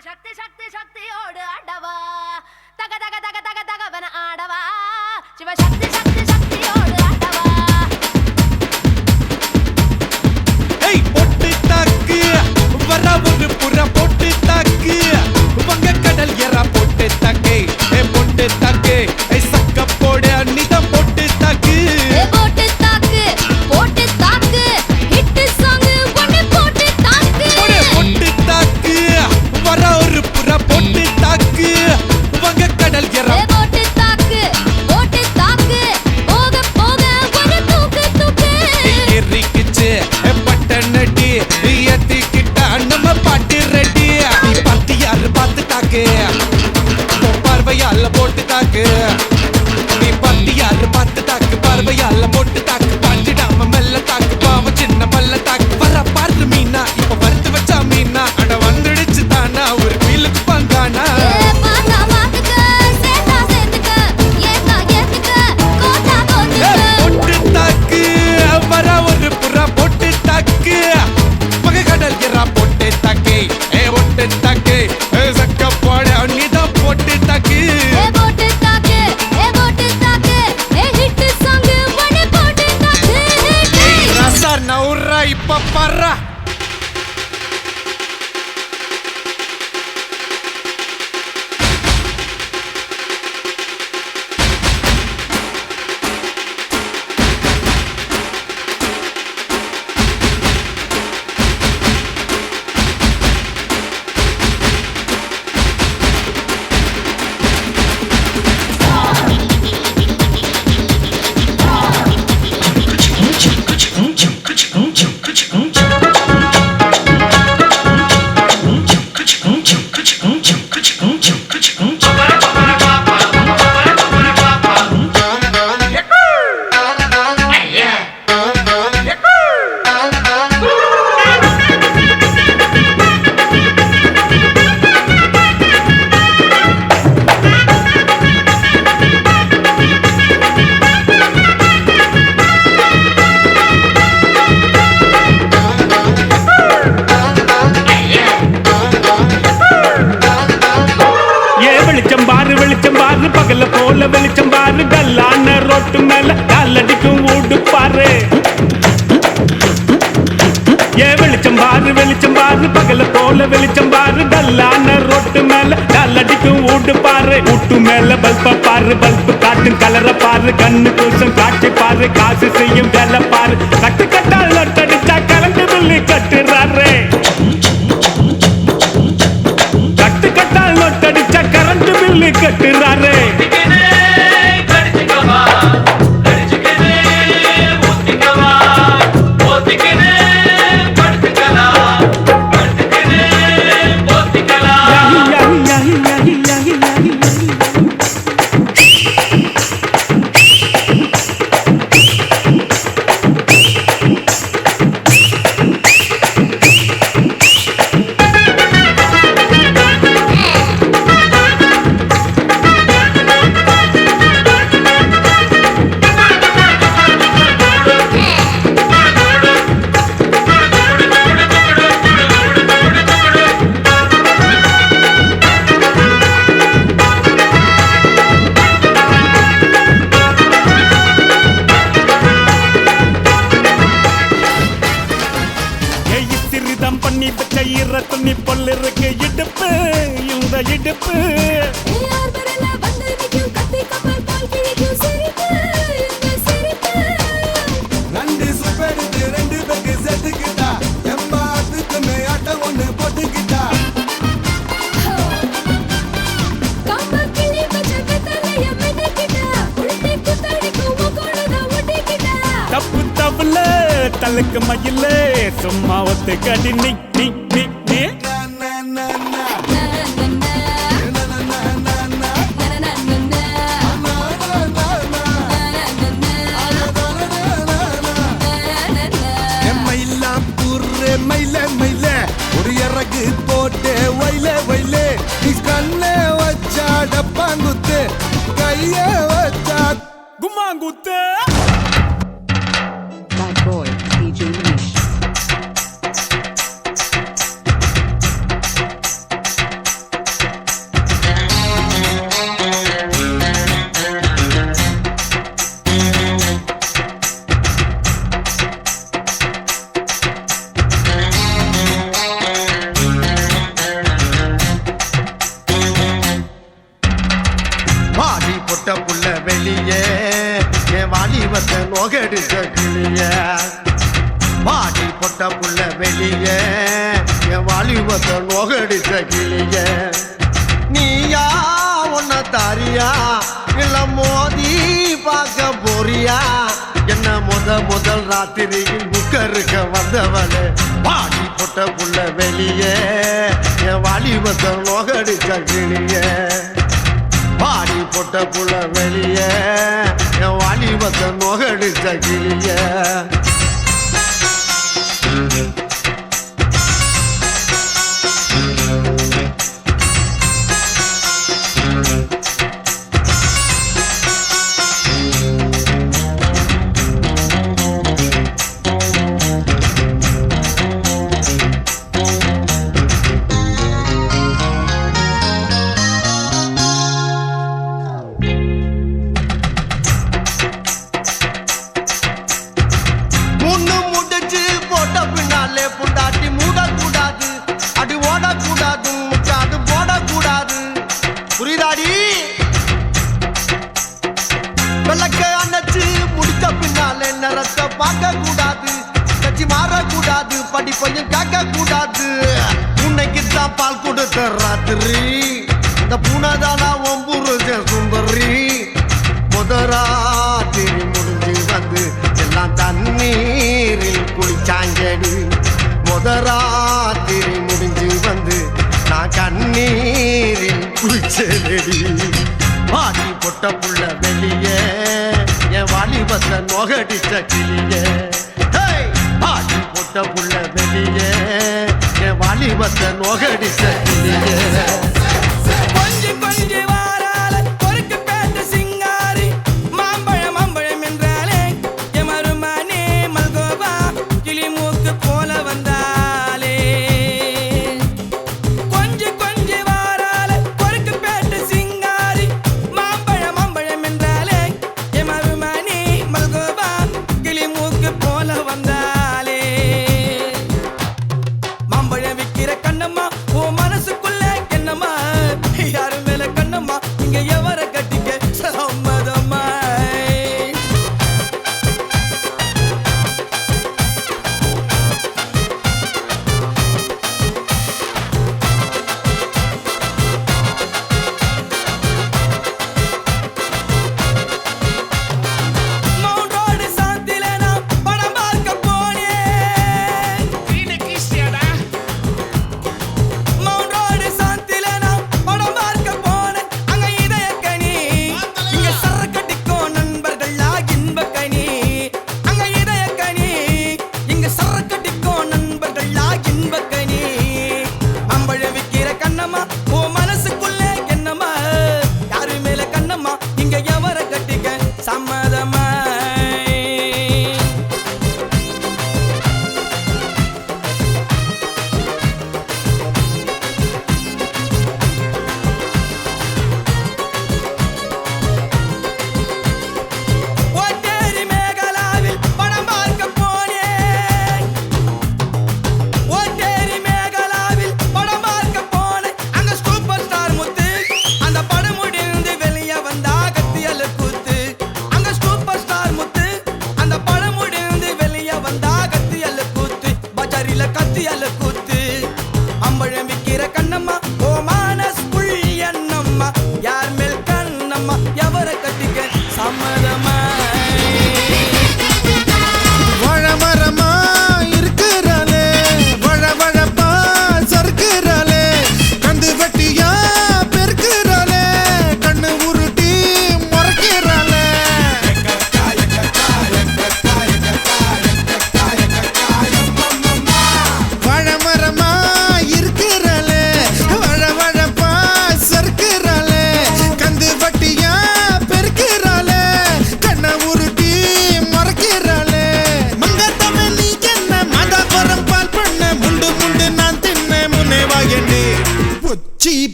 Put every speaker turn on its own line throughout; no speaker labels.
சிவசக்தி சக்தி சக்தியோடு ஆடவா தக தக தக தக தகவன ஆடவா சிவசக்தி சக்தி சக்தியோடு ஆடவா
ஏய் பொட்டு தாக்கு வர ஒரு புற பொட்டு தாக்கு வங்க கடல் எறா பொட்டு தாக்கு ஏ பொட்டு தாக்கு ஏ சக்க போடு நிதம் பொட்டு தாக்கு
ஏ பொட்டு தாக்கு ஹிட் சாங் ஒன்னு பொட்டு தாக்கு
பொட்டு தாக்கு வர ஒரு புற பொட்டு தாக்கு வங்க கடல் எறா
ஏ பொட்டு தாக்கு போக போக ஒரு தூக்கு தூக்கு
ஏறிக்கிச்சு பட்டனடி ஏத்திக்கிட்ட நம்ம பாட்டு ரெடி நீ பார்த்து யாரு பார்த்து தாக்கு பார்வையால போட்டு தாக்கு நீ பார்த்து யாரு பார்த்து தாக்கு பார்வையால போட்டு தாக்கு பாஞ்சிடாம மெல்ல தாக்கு பாவம் சின்ன பல்ல தாக்கு வர பாரு மீனா இப்ப வறுத்து வச்சா மீனா அட வந்துடுச்சு தானா ஒரு வீலுக்கு பந்தானா பொட்டு தாக்கு வர ஒரு புறா பொட்டு தாக்கு மக கடல் எறா பொட்டு தாக்கு ஏ பொட்டு தாக்கு சக்க போட நீதான் பொட்டு தாக்கு ரசா நவுரா இப்ப பர்றா
வெளிச்சம் பாரு பகல போல வெளிச்சம் பாரு கல்லான ரோட்டு மேல காலடிக்கும் ஊடு பாரு ஏ வெளிச்சம் பாரு பகல போல வெளிச்சம் பாரு கல்லான ரோட்டு மேல காலடிக்கும் ஊடு பாரு ஊட்டு மேல பல்ப பாரு பல்பு காட்டும் கலர பாரு கண்ணு கூசம் காட்சி பாரு காசு செய்யும் வேலை பாரு கட்டு கட்டால் நட்டடிச்சா கலந்து சொல்லி கட்டுறாரு கட்டு கட்டால் நட்டடிச்சா கரண்ட் பில்லு கட்டுறாரு பண்ணி வச்ச ஈர துணி பொல்லு இருக்கு இடுப்பு இந்த இடுப்பு
நண்டு சுப்பெடுத்து ரெண்டு பேருக்கு செத்துக்கிட்டா எம்மா அதுக்குமே ஆட்டம் ஒண்ணு போட்டுக்கிட்டா
தப்பு தப்புல தலுக்கு மயில சும்மா ஒத்து கடி நீ நீ நீ நீ
மயில மயில ஒரு இறகு போட்டு வயல வயல நீ கண்ண வச்சா டப்பாங்குத்து கைய வச்சா
கும்மாங்குத்து
Bad boy, DJ Manish. என் வாலிபத்தை நோகடிச்ச கிளிய நீயா உன்ன தாரியா இல்ல மோதி பார்க்க போறியா என்ன முதல் ராத்திரியில் புக்கருக்க வந்தவளே பாடி போட்ட புள்ள வெளியே என் வாலிபத்தை நோகடிச்ச கிளிய பாடி போட்ட புள்ள வெளியே என் வாலிபத்தை நோகடிச்ச கிளிய படிப்பையும் காக்க கூடாது உன்னைக்குத்தான் பால் கொடுத்த ராத்திரி இந்த பூனதானா ஒம்புரு சுந்தரி முதராத்திரி முடிஞ்சு வந்து எல்லாம் தண்ணீரில் குளிச்சாங்கடி முதராத்திரி முடிஞ்சு வந்து நான் கண்ணீரில் குளிச்சேடி பாடி பொட்ட புள்ள வெளியே என் வாலிபத்தை நோகடிச்ச கிளியே பாடி பொட்ட புள்ள வெளியே என் வாலிபத்தை நோகடிச்ச கிளியே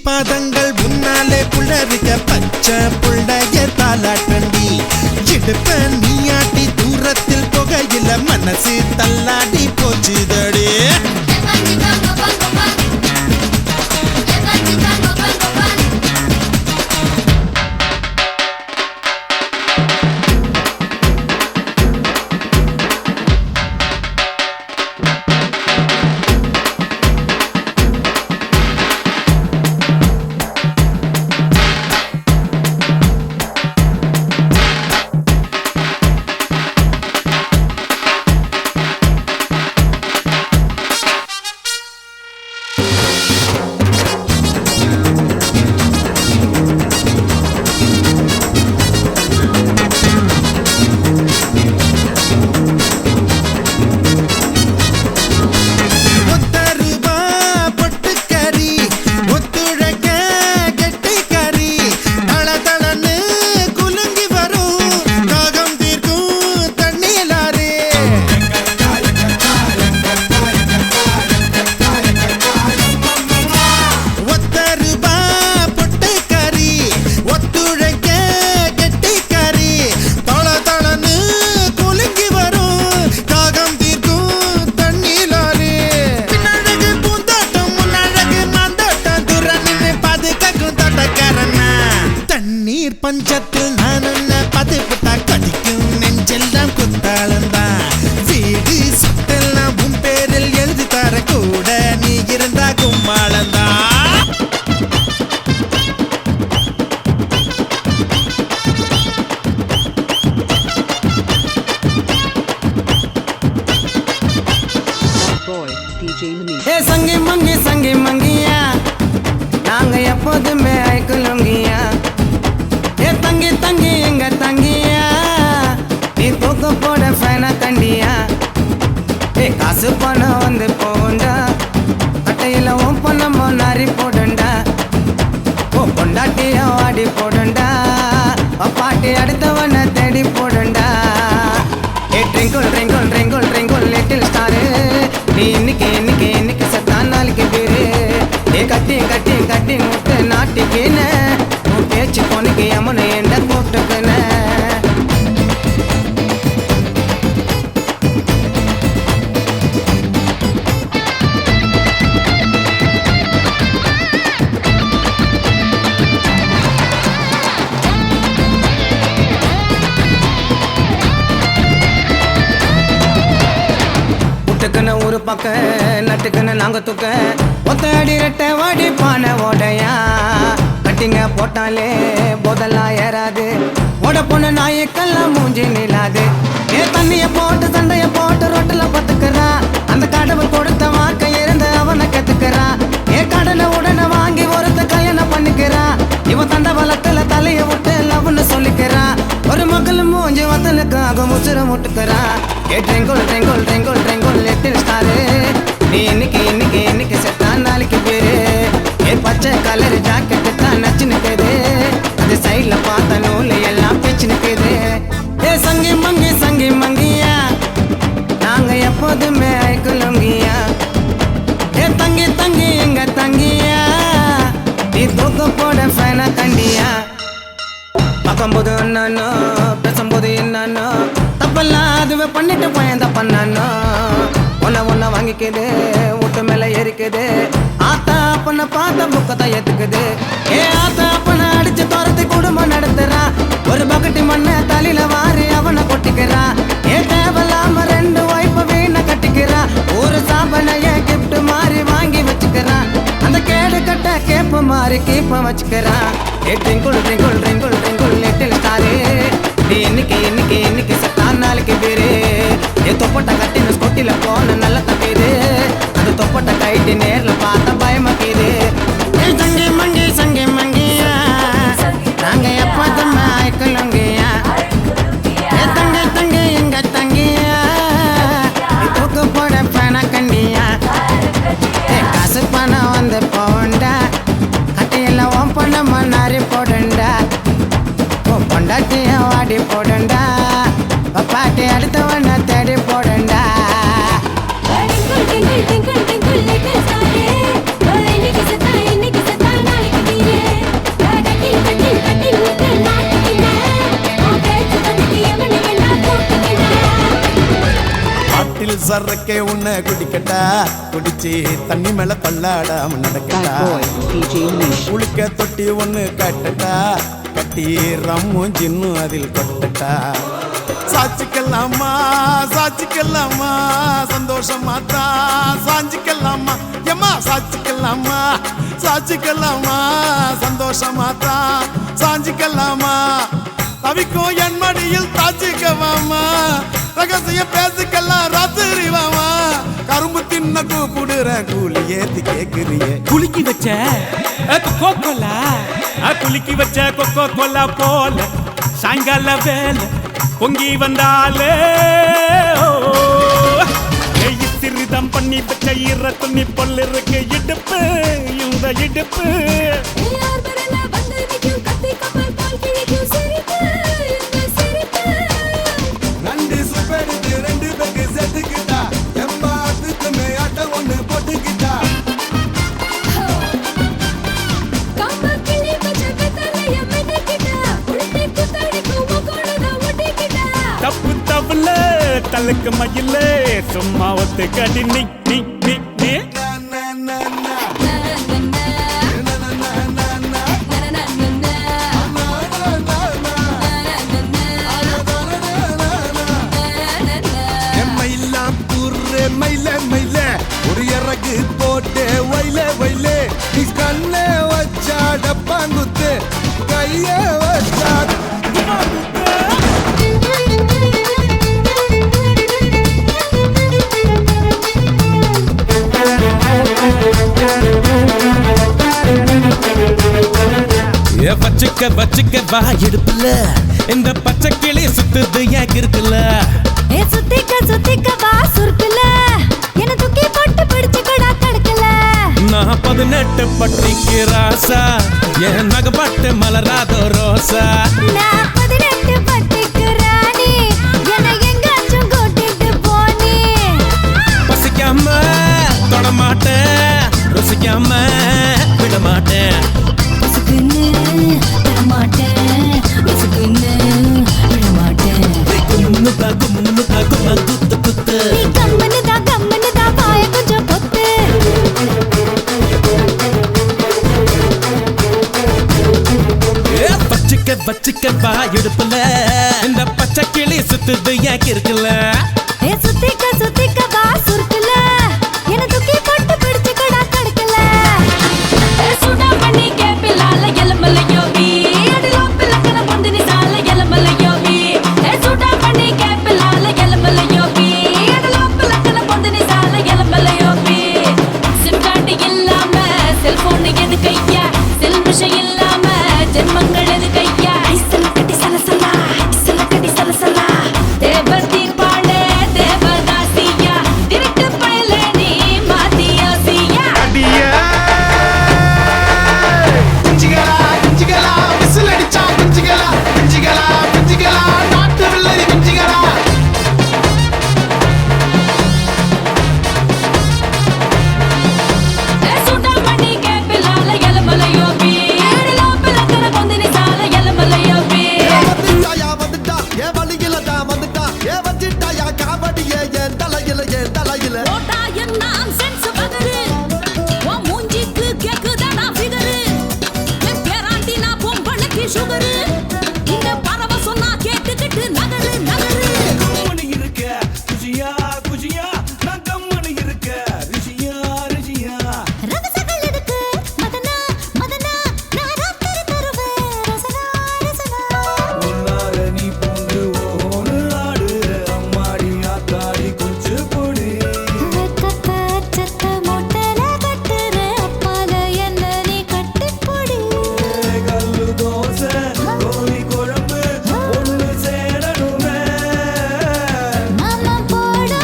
பாதங்கள் முன்னாலே புள்ளரிக்க பச்சை புள்ளைய தாலாட்டண்டி இடுப்ப நீயாட்டி தூரத்தில் புகையில மனசு தள்ளாடி போச்சுதடி
சங்கி மங்கியா நாங்க எப்போதுமே ஐக்குலுங்கியா ஏ தங்கி தங்கி எங்க தங்கியா நீ தூக்க போட ஃபேனா கண்டியா ஏ காசு பணம் வந்து போண்டா கட்டையில உன் பணமோ நாரி போடண்டா ஓ பொண்டாட்டிய வாடி போடண்டா பாட்டி அடுத்தவன தேடி போடண்டா ஏ ட்ரிங்கிள் ட்ரிங்கிள் ட்ரிங்கிள் ட்ரிங்கிள் லிட்டில் ஸ்டாரு நீ இன்னைக்கு செத்தா நாளைக்கு பேரு ஏ கட்டி முட்டு நாட்டிக்கின உன் பேச்சு பொண்ணுக்கு எமனு எந்த கூப்பிட்டுக்கின ஒரு பக்க நட்டுக்குன்னு நாங்க தூக்க ஒத்த அடி ரெட்டை வாடி பானை ஓடையா கட்டிங்க போட்டாலே போதெல்லாம் ஏறாது ஓட பொண்ணு நாய்க்கெல்லாம் மூஞ்சி நிலாது ஏ தண்ணிய போட்டு சண்டைய போட்டு ரொட்டில பத்துக்கிறா அந்த கடவுள் கொடுத்த வாக்க இருந்து அவனை கத்துக்கிறா ஏ கடனை உடனே வாங்கி ஒருத்த கல்யாணம் பண்ணிக்கிறா இவன் தண்ட வளத்துல தலைய விட்டு லவ்னு சொல்லிக்கிறா ஒரு மக்கள் மூஞ்சி வத்தலுக்காக முசுர முட்டுக்கிறா ஏ ட்ரிங்கிள் ட்ரிங்கிள் ட்ரிங்கிள் ட்ரிங்கிள் லிட்டில் ஸ்டாரு நீ இன்னைக்கு செத்தா நாளைக்கு பேரு ஏ பச்சை கலர் ஜாக்கெட்டு தான் நச்சு நிற்குது அது சைட்ல பார்த்த நூல் எல்லாம் பேச்சு நிற்குது ஏ சங்கி மங்கியா நாங்க எப்போதுமே ஐக்குலுங்கியா ஏ தங்கி எங்க தங்கியா நீ தூக்க போட ஃபேனா கண்டியா பார்க்கும்போது என்னன்னோ பேசும்போது என்னன்னோ தப்பெல்லாம் அதுவே பண்ணிட்டு பயந்த பண்ணானோ ஒன்ன வாங்கிக்குது வீட்டு மேல ஏறிக்குது ஆத்தா அப்பனை பார்த்த புக்கத்தை ஏத்துக்குது ஏ ஆத்தா அப்பனை அடிச்சு துரத்தி குடும்பம் நடத்துறா ஒரு பக்கெட்டி மண்ணை தலையில வாரி அவனை கொட்டிக்கிறா ஏ தேவையில்லாம 2 வைப்ப வீணை கட்டிக்கிறா ஒரு சாபனைய கிஃப்ட் மாறி வாங்கி வச்சுக்கிறா அந்த கேடு கட்ட கேப்ப மாறி கீப்ப வச்சுக்கிறா ஏ ட்ரிங்கிள் ட்ரிங்கிள் ட்ரிங்கிள் ட்ரிங்கிள் லிட்டில் ஸ்டாரு நீ இன்னைக்கு செத்தா நாளைக்கு பேரு ஏ தொப்பட்ட கட்டின ஸ்கொட்டில போன நல்ல தப்பீது அது தொப்பட்ட கைட்டு நேர்ல பார்த்த பயமாக்கிது ஏ சங்கி மங்கியா நாங்க எப்போதும் ஐக்குலுங்கியா ஏ தங்கி எங்க தங்கியா நீ தூக்கு போட பேனா கண்டியா ஏ காசு பணம் வந்து போண்டா கட்டையில உன் பணமா நாரி போடண்டா உன் பொண்டாட்டிய வாடி போடண்டா பாட்டி அடுத்தவன தேடி போடண்டா
பாட்டில் சரக்கே உன்னை குடிக்கட்டா குடிச்சு தண்ணி மேல தள்ளாடாம நடக்கட்டா குளிக்க தொட்டி ஒண்ணு கட்டட்டா கட்டி ரம்மும் ஜின்னும் அதில் கொட்டட்டா சாச்சிக்கலாமா சந்தோஷமா தான் சாஞ்சிக்கலாமா எம்மா சாச்சிக்கலாமா சந்தோஷமா தான் சாஞ்சிக்கலாமா தவிக்கும் என் மடியில் தாச்சிக்கவாமா ரகசிய பேசிக்கலாம் ராத்திரி வாமா கரும்பு தின்ன கூப்பிடுற கூலி ஏத்தி கேக்குறிய
குலுக்கி வச்ச கொக்கோ கோலா போல சாயங்கால வேலை பொங்கி வந்தாலே திருதம் பண்ணி வச்ச ஈர துணி பொல் இருக்கு இடுப்பு இந்த இடுப்பு
நண்டு சுப்பெடுத்து 2 பேருக்கு செத்துக்கிட்டா எம்மா அதுக்குமே ஆட்டம் ஒண்ணு போட்டுக்கிட்டா
தப்பு தப்புல தலுக்கு மயில சும்மா ஒத்து கடி நீ
மயில ஒரு இறகு போட்டு வயல நீ கண்ண வச்சா டப்பாங்குத்து கைய வச்சா
Thank you.
வச்சுக்க வா இடுப்புல இந்த பச்சை கிளி சுத்துது ஏன் இருக்குல்ல
சுத்திக்க வா சுருக்குல என்ன தூக்கி போட்டு பிடிச்சுக்கடா தடுக்கல
நான் 18 பட்டிக்கு ராசா என் நகப்பட்டு மலராதோ ரோசா
நான் 18 பட்டிக்கு ராணி என்ன எங்காச்சும் கூட்டிட்டு போனி
பசிக்காம தொடமாட்டேன் ருசிக்காம விடமாட்டேன்
பசுக்குன்னு தரமாட்டேன் பசுக்குன்னு விடமாட்டேன்
குத்து குத்து
நீ கம்மனு தான் வாய கொஞ்சம் பொத்து
வச்சுக்க வா இடுப்புல இந்த பச்சை கிளி சுத்துது ஏன் இருக்குல்ல
சுத்திக்க வா சுருக்குல என்ன தூக்கி போட்டு பிடிச்சுக்கடா தடுக்கல சுடா பண்ணி கேப்பிலால எலமல யோபி அடலோ பிளக்கன பந்தினி சால எலமல யோபி சுடா பண்ணி கேப்பிலால எலமல யோபி அடலோ பிளக்கன பந்தினி சால எலமல யோபி சிம் கார்டு இல்லாம செல்போன் எது கையா செல்மிஷ இல்லாம ஜென்மங்கள் எது கையா ஐசல கட்டி சலசலா தேவதி பாடே தேவதாசியா திருட்டு பயல நீ மாத்தியாசியா
குஞ்சிகளா விசில் அடிச்சா குஞ்சிகளா நாட்டு வெள்ளரி குஞ்சிகளா
சுடா பண்ணி கேப்பிலால எலமல யோபி அடலோ பிளக்கன பந்தினி சால எலமல யோபி
வந்துட்டா ஏ வழியில தான் வந்துட்டா ஏ வச்சிட்டாயா காவடியே என் தலையில
ஓட்டா என்ன நான்சென்ஸ் பகரு ஓ மூஞ்சிக்கு கேக்குதா நான் ஃபிகரு என் பேராண்டி நான் பொம்பளைக்கு சுகரு இந்த பறவை சொன்னா கேட்டுக்கிட்டு நகரு
கம்மனு இருக்க குஜியா நான் கம்மனு இருக்க ரிஷியா
ரகசகள் இருக்கு மதனா நான் ராத்திரி தருவேன் ரசனா
உன்னார நீ பூந்து ஓன்னு ஆடுற அம்மாடி ஆத்தாடி குச்சு பொடி
வெக்கப்பச்சத்த மொட்டல கட்டுற அப்பால என்ன நீ கட்டிப்பொடி
கல்லு தோசை கோழி குழம்பு ஒண்ணு சேரணுமே
மாமா போடா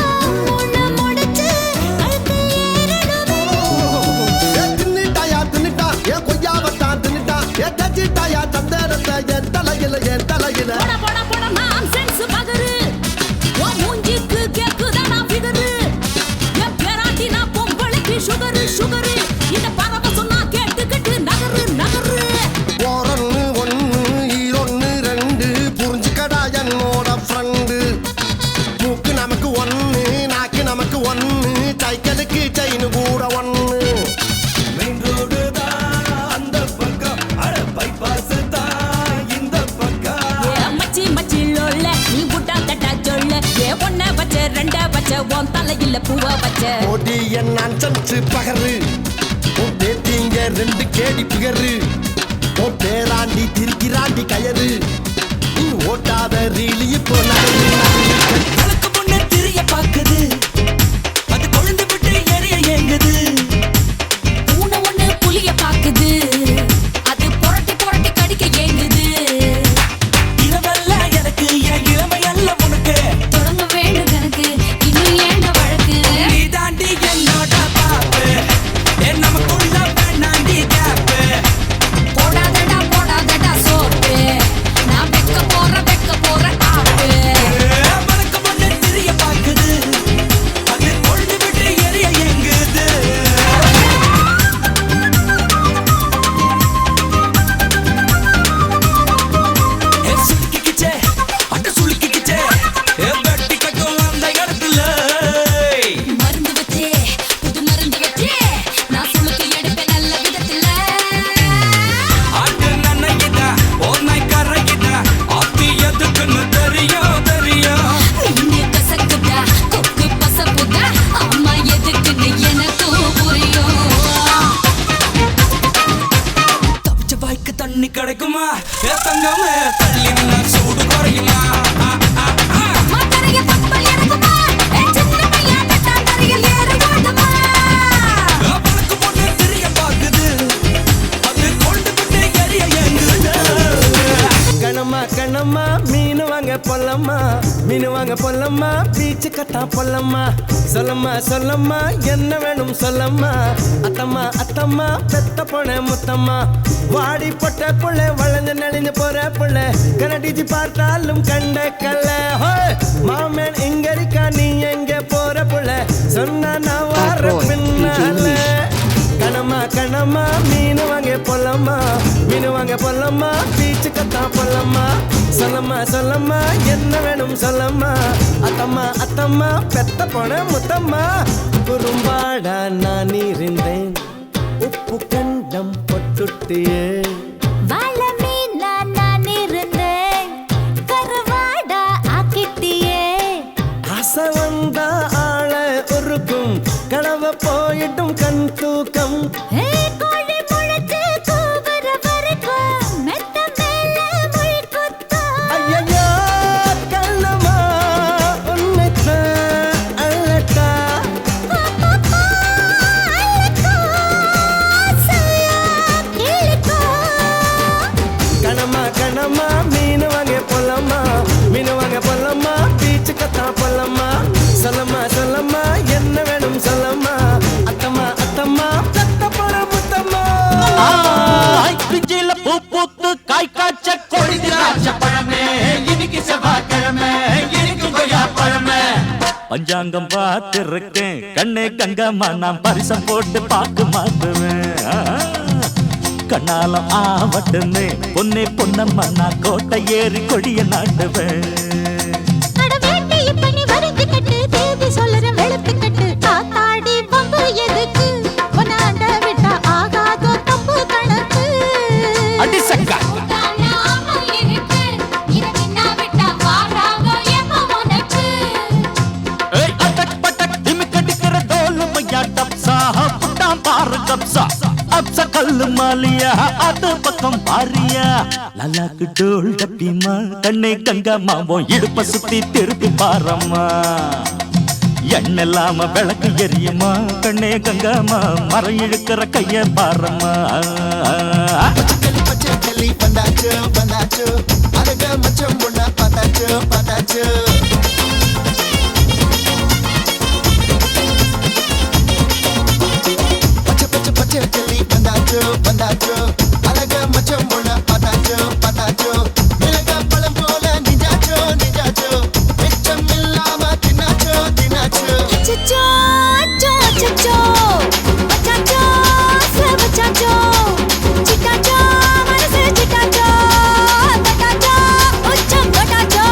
முன்ன முடிச்சு கழுத்து ஏறணுமே
தின்னுட்டா ஏ கொய்யாவத்தான் தின்னுட்டா ஏ கச்சிட்டாயா தந்தரத்தை என் தலையில
போடா நான்சென்ஸ் பகரு ஓ மூஞ்சிக்கு கேக்குதா நான் ஃபிகரு என் பேராண்டி நான் பொம்பளைக்கு சுகரு இந்த பறவை சொன்னா கேட்டுக்கிட்டு நகரு
ஓரொன்னு ஒன்னு ஈரொன்னு ரெண்டு புரிஞ்சுக்கடா என்னோட ஃப்ரெண்டு மூக்கு நமக்கு ஒன்னு நாக்கு நமக்கு ஒன்னு சைக்கிளுக்கு செயின் கூட ஒன்னு மெயின் ரோடு தான் அந்த பக்கம் அட பைபாஸ் தான் இந்த பக்கம்
ஏ மச்சி லோல்ல நீ புட்டா தட்டா சொல்ல ஏ ஒன்ன வச்ச ரெண்ட வச்ச உன் தலையில பூவ வச்ச
ஓடி என் அஞ்சு பகரு உன் பேத்திங்க ரெண்டு கேடி பிகரு உன் பேராண்டி திருக்கிறாண்டி கயறு நீ ஓட்டாத ரீலி இப்போ
அழுக்கு பொண்ணு திரிய பாக்குது அது கொழுந்து விட்டு எரிய ஏங்குது
பூனை ஒண்ணு புலிய பாக்குது அது புரட்டி கடிக்க ஏங்குது
இரவெல்லாம் எனக்கு என் இளமையல்ல உனக்கு
தொடங்க வேண்டும் கணக்கு இன்னும் ஏண்ட வழக்கு
நீ தாண்டி என்னோட பாப்பு என் நமக்குள்ள வேணாண்டி கேப்பு
போடாதடா சோப்பு நான் வெக்க போற ஆப்பு
வழக்கு பொண்ணு திரிய பாக்குது அது கொழுந்து விட்டு எரிய ஏங்குது சுலுக்கிக்கிச்சே அட்ட சுலுக்கிக்கிச்சே வெட்டி கட்டும் அந்த இடத்துல
மருந்து வச்சே புது மருந்து வச்சே நான் சுளுக்கு எடுப்பேன் நல்ல விதத்துல
ஆட்டு நன்னைக்கிட்டா ஒரு நாய் கரைக்கிட்டா ஆத்தி எதுக்குன்னு தெரியும்
நின்னு கசக்குதா கொக்கு பசப்புதா அம்மா எதுக்குன்னு எனக்கும் புரியும்
தப்பிச்ச வாய்க்கு தண்ணி கிடைக்குமா ஏ தங்கமே தள்ளி நின்னா சூடு குறையுமா
மத்தரைய பப்பல் எனக்குமா சின்ன பையன் தட்டான் தரையில் ஏறி ஓடுமா
வழக்கு பொண்ணு திரிய பாக்குது அது கொண்டு விட்டு எரிய ஏங்குது
பொல்லம்மா மீன் வாங்க பொல்லம்மா பீச்சு கத்தா பொல்லம்மா சொல்லம்மா சொல்லம்மா என்ன வேணும் சொல்லம்மா அத்தம்மா அத்தம்மா பெத்த பொண்ண முத்தம்மா வாடி பொட்ட புள்ள வளைஞ்சு நெளிஞ்சு போற புள்ள கனடிச்சு பார்த்தாலும் கண்ட கல்ல மாமன் இங்க இருக்கா நீ எங்க போற புள்ள சொன்னா நான் வார பின்னால கணமா கணமா மீன் வாங்க பொல்லம்மா மீன் வாங்க பொல்லம்மா பீச்சு கத்தா பொல்லம்மா சொல்லம்மா சொல்லம்மா என்ன வேணும் சொல்லம்மா அத்தம்மா அத்தம்மா பெத்த பொண்ண முத்தம்மா குறும்பாடா நான் இருந்தேன் உப்பு கண்டம் பொட்டுட்டியே
வாழ மீனா நான் இருந்தேன் கருவாடா ஆக்கிட்டியே
ஆசை வந்தா ஆள உருக்கும் கனவ போயிட்டும் கண் தூக்கம்
கோழி முளைச்சு கூவுற வரைக்கும் மெத்த மேல முள் குத்தும்.
ஐயையோ கண்ணம்மா உன்னைத்தான் அழட்டா கணமா கணமா மீன் வாங்க பொல்லம்மா மீன் வாங்க பொல்லம்மா பீச்சு கத்தா பொல்லம்மா சொல்லம்மா சொல்லம்மா என்ன வேணும் சொல்லம்மா அத்தம்மா அத்தம்மா பெத்த பொண்ண முத்தம்மா
பிஞ்சில பூ பூத்து காய் காய்ச்ச கொடி திராட்ச பழமே இன்னைக்கு செவ்வாய்க்கிழமை இன்னைக்கு கொய்யா பழமே பஞ்சாங்கம் பார்த்திருக்கேன் கண்ணே கங்கம்மா நான் பரிசம் போட்டு பார்க்க மாட்டுவேன் கண்ணாலம் ஆவட்டுன்னு பொன்னே பொன்னம்மா நான் கோட்டை ஏறி கொடிய நாட்டுவேன்
அட வேட்டி இப்ப நீ வரைஞ்சு கட்டு தேதி சொல்லுற வெளுத்து கட்டு காத்தாடி பம்பு எதுக்கு உன்னாண்ட விட்டா ஆகாதோ தப்பு கணக்கு
அடி சக்கா ஏய் அட்டக் பட்டக் திமிக்கடிக்கிற தோலு மையா டப்சா புட்டாம் பாரு கப்சா அப்சா கல்லு மாலியா அது பக்கம் பாரியா லல்லாக்கு டோல் டப்பிமா கண்ணே கங்கம்மா உன் இடுப்ப சுத்தி திருப்பி பாரம்மா எண்ணெல்லாம விளக்கு எரியுமா கண்ணே கங்கம்மா மரம் இழுக்கிற கைய பாரம்மா
பச்சை பந்தாச்சு பந்தாச்சு அழக மச்சம் பொண்ணா பார்த்தாச்சு பார்த்தாச்சு பச்சை பச்சை பச்சை கிளி பந்தாச்சு பந்தாச்சு அழக மச்சம் பொண்ணா பார்த்தாச்சு பார்த்தாச்சு மிளகா பழம் போல நிஜாச்சோ நிஜாச்சோ மிச்சம் இல்லாம தின்னாச்சோ தின்னாச்சு
அச்சச்சோ அச்சோ அச்சச்சோ அச்சச்சோ சவச்சச்சோ சிக்காச்சோ மனசு சிக்காச்சோ கட்டாச்சோ உச்சம் கட்டாச்சோ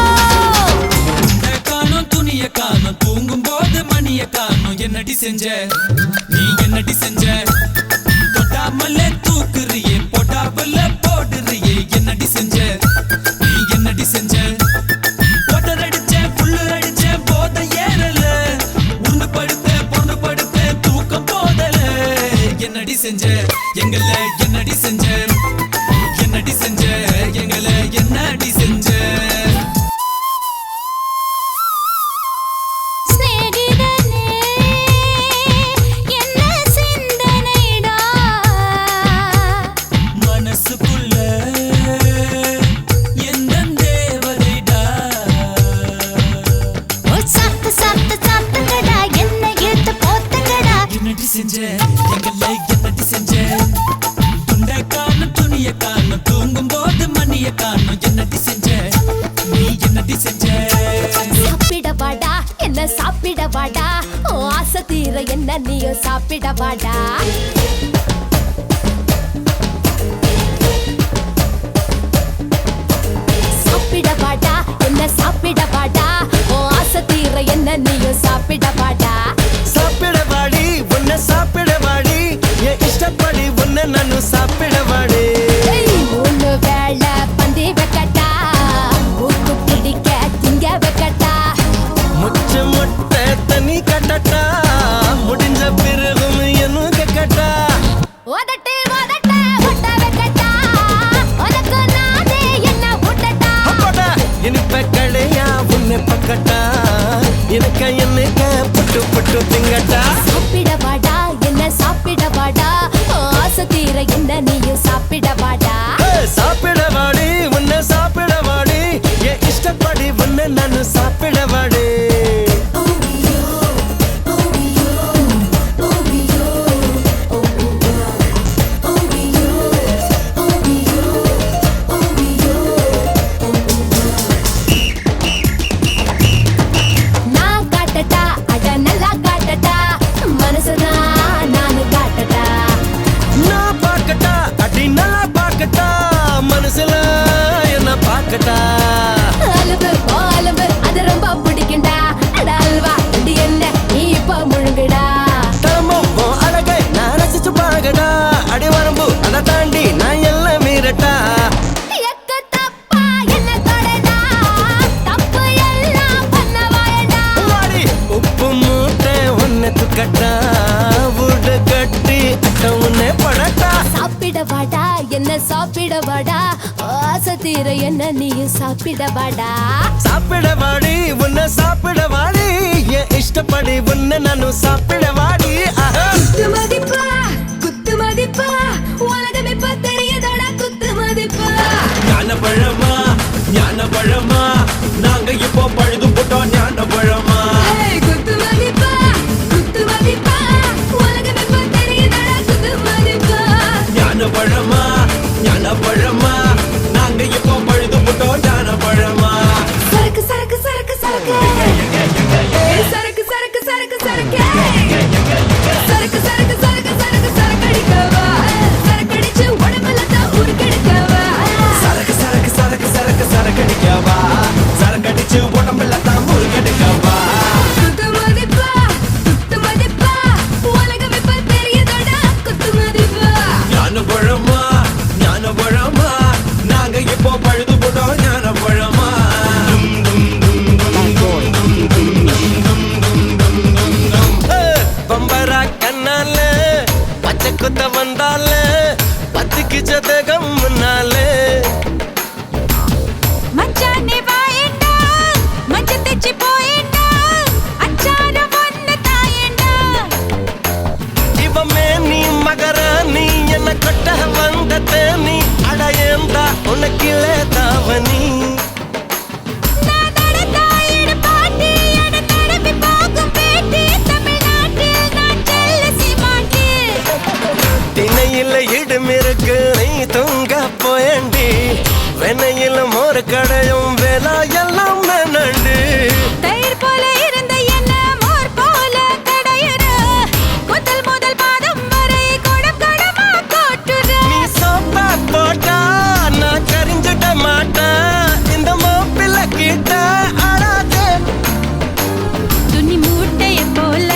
காணும் துணிய காணும் தூங்கும் போது மணிய காணும் என்னடி செஞ்ச நீ என்னடி செஞ்ச தொட்டாமலே தூக்குறியே போட்டாமல போடுறியே என்னடி செஞ்ச நீ என்னடி செஞ்ச போட்டர் அடிச்சேன் புல்லு அடிச்சேன் போத ஏறல உண்டு படுத்தேன் பொண்ணு படுத்தேன் தூக்கம் போதல என்னடி செஞ்ச எங்கள என்னடி செஞ்ச என்னடி செஞ்ச எங்கள என்னடி செஞ்ச
ஸ்நேகிதனே என்ன சிந்தனைடா
மனசுக்குள்ள எந்த தேவதைடா
ஓ சாத்து சாத்து சாத்துங்கடா என்ன இழுத்து போத்துங்கடா
என்னடி செஞ்ச எங்களை என்னடி செஞ்ச துண்டை காணும் துணிய காணும் தூங்கும் போது மணிய காணும் என்னடி செஞ்ச நீ என்னடி செஞ்ச
சாப்பிட வாடா என்ன சாப்பிட வாடா ஓ ஆசை தீர என்ன நீயும் சாப்பிட வாடா சாப்பிட வாடா என்ன சாப்பிட வாடா ஓ ஆசை தீர என்ன நீயும் சாப்பிட வாடா
சாப்பிட வாடி உன்னை சாப்பிட வாடி என் இஷ்டப்படி உன்னை நானு சாப்பிட வாடி
மூணு வேளை பந்தி வைக்கட்டா ஊக்கு பிடிக்க திங்க வைக்கட்டா
முச்ச முட்டை தண்ணி கட்டட்டா முடிஞ்ச பிறகும் என்ன கட்டா
உதட்டு உதட்ட ஒட்ட வைக்கட்டா உனக்கு நானே என்ன விட்டட்டா
அப்படா இனிப்ப கடையா உன்னை பக்கட்டா எனக்கு என்னைக்க புட்டு புட்டு திங்கட்டா
சாப்பிட வாடா என்ன சாப்பிட வாடா ஓ ஆசை தீர என்ன நீயும் சாப்பிட வாடா என்ன சாப்பிட வாடா ஆசை தீர என்ன நீயும் சாப்பிட வாடா
சாப்பிட வாடி உன்னை சாப்பிட வாடி என் இஷ்டப்படி உன்னை நானும் சாப்பிட வாடி
குத்து மதிப்பா உலகம் இப்ப தெரியதடா குத்து மதிப்பா
ஞான பழமா நாங்க இப்போ பழுது போட்டோம் ஞான பழமா
குத்து மதிப்பா உலகம் இப்ப தெரியதடா குத்து மதிப்பா
ஞான பழமா நாங்க இப்போ பழுது போட்டோம் ஞான பழமா
சரக்கு சரக்கு சரக்கு சரக்கு சரக்கு சரக்கு சரக்கு சரக்கு சரக்கு சரக்கு சரக்கு சரக்கு சரக்கு அடிக்கவா சரக்கு அடிச்சு உடம்புல தான் உருக்கெடுக்கவா
சரக்கு சரக்கு சரக்கு சரக்கு சரக்கு அடிக்கவா சரக்கு அடிச்சு உடம்புல தான் முருகெடுக்கவா
குத்து மதிப்பா உலகம் இப்ப தெரியதடா குத்து மதிப்பா
ஞான பழமா நாங்க இப்போ பழுது போட்டோம் ஞான பழமா பம்பரா கண்ணால பச்சை குத்த வந்தால பத்துக்கு ஜதகம் முன்னாலே
மச்சானே வாயேண்டா மஞ்ச தெச்சி போயேண்டா அச்சார ஒன்னு தாயேண்டா
இவமே நீ மகராணி என்ன கொட்ட வந்த தேனி அடையேந்தா உனக்கிலே தாவனி
நான் தடதாயிடு பாட்டி அட தடவி போகும் பேட்டி தமிழ்நாட்டில் நான் செல்ல சீமாட்டி
திணையில இடுமிருக்கு நீ தூங்க போயண்டி வெண்ணையில மோர் கடையும் வேலா எல்லாம் நண்டு
தயிர் போல இருந்த என்ன மோர் போல கடையுற முதல் பாதம் வரை கொடம் கொடமா கோட்டுற
நீ சோப்பா போட்டா நான் கரிஞ்சிட மாட்டேன் இந்த மோப்பில கிட்ட ஆடாதே
துணி மூட்டைய போல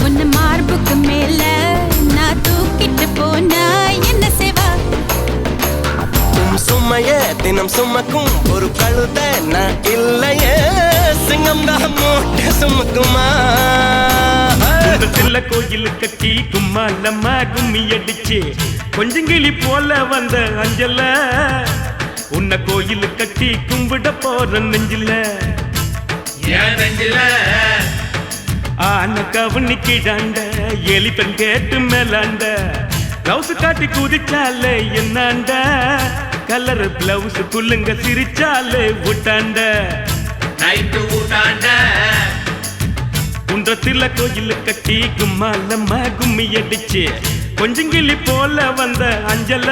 உன்னை மார்புக்கு மேல நான் தூக்கிட்டு போனா என்ன சேவா
சும்மையே தினம் சுமக்கும் ஒரு கழுத நான் இல்லையே சிங்கம் தான் மூட்டை சுமக்குமா
குன்றத்தில கோயில் கட்டி கும்மாலம்மா கும்மி அடிச்சு கொஞ்சங்கிளி போல வந்த அஞ்சல உன்னை கோயில் கட்டி கும்பிட போற நெஞ்சில ஆன கவனிக்கிடாண்ட எலி பெண் கேட்டு மேலாண்ட பிளவுஸ் காட்டி குதிச்சாலே என்னாண்ட கலர் பிளவுஸ் புல்லுங்க சிரிச்சாலே விட்டாண்ட நைட்டு விட்டாண்ட குன்றத்தில கோயில் கட்டி கும்மாலம்மா கும்மி அடிச்சு கொஞ்சங்கிளி போல வந்த அஞ்சல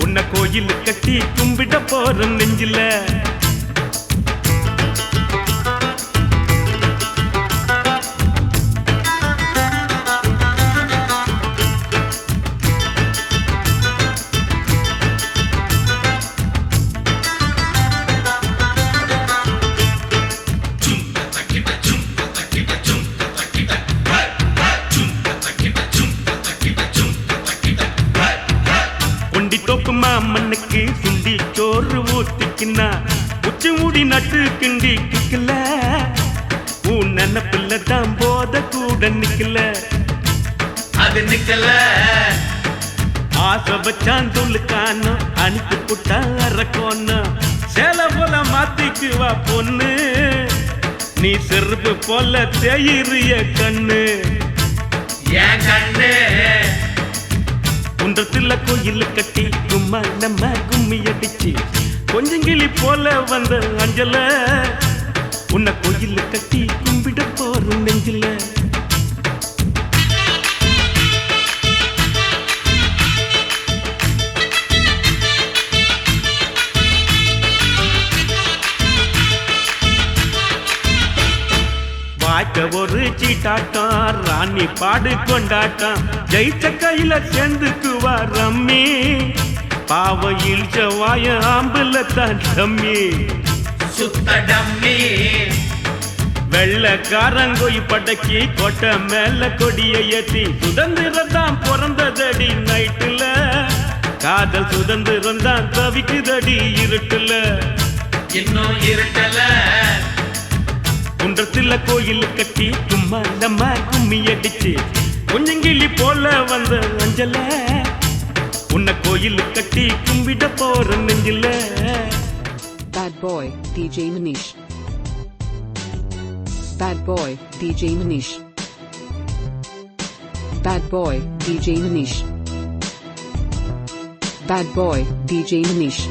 உன்னை கோயில் கட்டி கும்பிட போற நெஞ்சில தோப்பு மாமனுக்கு சுண்டி சோறு ஊத்திக்கினா உச்சி மூடி நட்டு கிண்டி கிக்கல உன் நினப்பில்ல தான் போத கூட நிக்கல அது நிக்கல ஆசை வச்சான் துளுக்கானோ அனுப்பி புட்டா அரக்கோன்னு சேல போல மாத்திக்குவா பொண்ணு நீ செருப்பு போல தேயிறிய கண்ணு ஏன் கண்ணு குன்றத்தில கோயில் கட்டி கும்மாலம்மா கும்மி அடிச்சு கொஞ்சங்கிளி போல வந்த அஞ்சல உன்னை கோயில் கட்டி கும்பிட போற நெஞ்சில வாய்க்க ஒரு சீட்டாட்டம் ராணி பாடு கொண்டாட்டம் ஜெயிச்ச கையில சேர்ந்துக்குவா ரம்மி பாவ இழ்ச்ச வாய ஆம்புல தான் டம்மி சுத்த டம்மி வெள்ளக்காரங்கோய் படக்கி கோட்டை மேல கொடிய ஏத்தி சுதந்திரம் தான் பிறந்ததடி நைட்டுல காதல் சுதந்திரம் தான் தவிக்குதடி இருட்டுல இன்னும் இருட்டல குன்றத்தில கோயில் கட்டி கும்மாலம்மா கும்மி அடிச்சு கொஞ்சங்கிளி போல வந்த அஞ்சல உன்னை கோயில் கட்டி கும்பிட போற நெஞ்சில.
Bad boy, DJ Manish. Bad boy, DJ Manish. Bad boy, DJ Manish. Bad boy, DJ Manish.